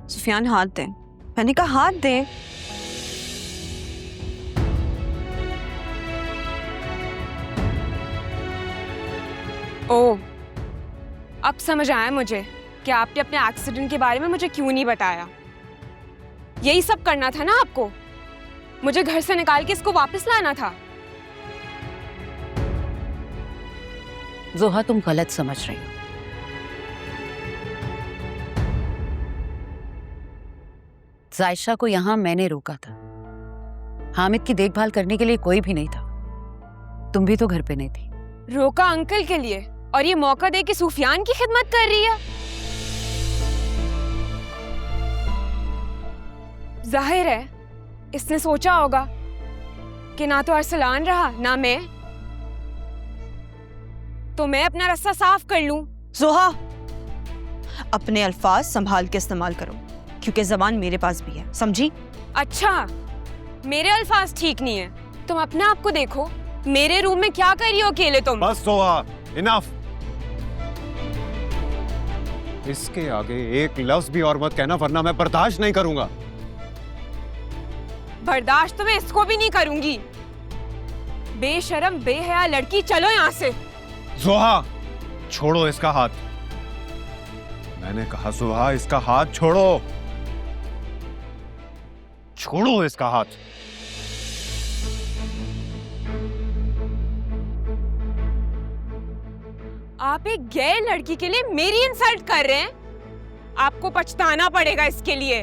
सुफियान हाथ दे, मैंने कहा हाथ दे। ओह, अब समझ आया मुझे कि आपने अपने एक्सीडेंट के बारे में मुझे क्यों नहीं बताया। यही सब करना था ना आपको, मुझे घर से निकाल के इसको वापस लाना था। जोहा, तुम गलत समझ रही हो। जायशा को यहां मैंने रोका था। हामिद की देखभाल करने के लिए कोई भी नहीं था। तुम भी तो घर पे नहीं थी। रोका अंकल के लिए, और ये मौका दे के सुफियान की खिदमत कर रही है। जाहिर है इसने सोचा होगा कि ना तो अरसलान रहा ना मैं, तो मैं अपना रास्ता साफ कर लूं। जोहा, अपने अल्फाज संभाल के इस्तेमाल करो, क्योंकि ज़बान मेरे पास भी है, समझी? अच्छा, मेरे अल्फाज ठीक नहीं है, तुम अपने आप को देखो। मेरे रूम में क्या कर रही हो अकेले तुम? बस जोहा, इनफ। इसके आगे एक लफ्ज भी और मत कहना, वरना मैं बर्दाश्त नहीं करूंगा। बर्दाश्त तो मैं इसको भी नहीं करूंगी। बेशरम बेहया लड़की, चलो यहाँ से। जोहा, छोड़ो इसका हाथ। मैंने कहा जोहा, इसका हाथ छोड़ो। छोड़ो इसका हाथ। आप एक गैर लड़की के लिए मेरी इंसल्ट कर रहे हैं? आपको पछताना पड़ेगा इसके लिए।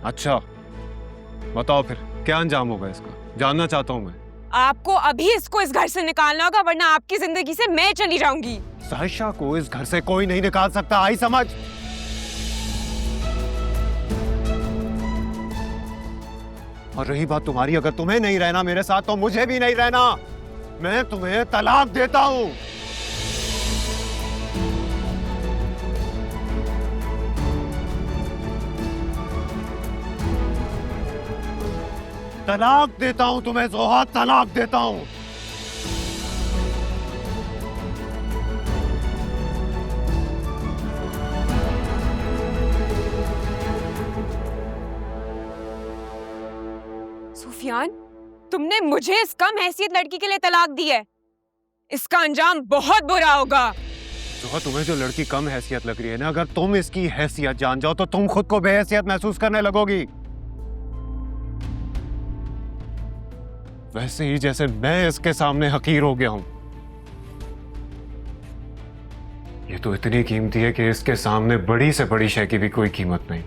अच्छा, बताओ फिर क्या अंजाम होगा इसका, जानना चाहता हूं मैं। आपको अभी इसको इस घर से निकालना होगा, वरना आपकी जिंदगी से मैं चली जाऊंगी। साहिशा को इस घर से कोई नहीं निकाल सकता, आई समझ? और रही बात तुम्हारी, अगर तुम्हें नहीं रहना मेरे साथ तो मुझे भी नहीं रहना। मैं तुम्हें तलाक देता हूं। तलाक देता हूं तुम्हें जोहा, तलाक देता हूं। सुफियान, तुमने मुझे इस कम हैसियत लड़की के लिए तलाक दी है। इसका अंजाम बहुत बुरा होगा। जोहा, तुम्हें जो लड़की कम हैसियत लग रही है ना, अगर तुम इसकी हैसियत जान जाओ तो तुम खुद को बेहैसियत महसूस करने लगोगी। वैसे ही जैसे मैं इसके सामने हकीर हो गया हूं। ये तो इतनी कीमती है कि इसके सामने बड़ी से बड़ी शय की भी कोई कीमत नहीं।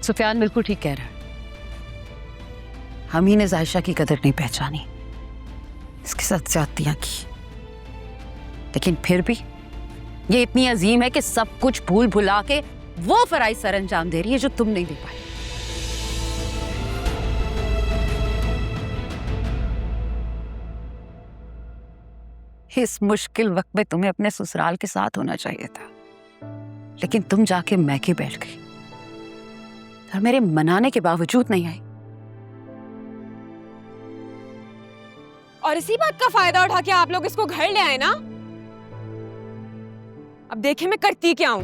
सुफियान बिल्कुल ठीक कह रहा है। हम ही ने जायशा की कदर नहीं पहचानी, इसके साथ ज्यादतियां की। लेकिन फिर भी ये इतनी अजीम है कि सब कुछ भूल भुला के वो फराइज सर अंजाम दे रही है जो तुम नहीं दे पाए। इस मुश्किल वक्त में तुम्हें अपने ससुराल के साथ होना चाहिए था, लेकिन तुम जाके मैके बैठ गई और मेरे मनाने के बावजूद नहीं आई। और इसी बात का फायदा उठा के आप लोग इसको घर ले आए ना। अब देखें मैं करती क्या हूं।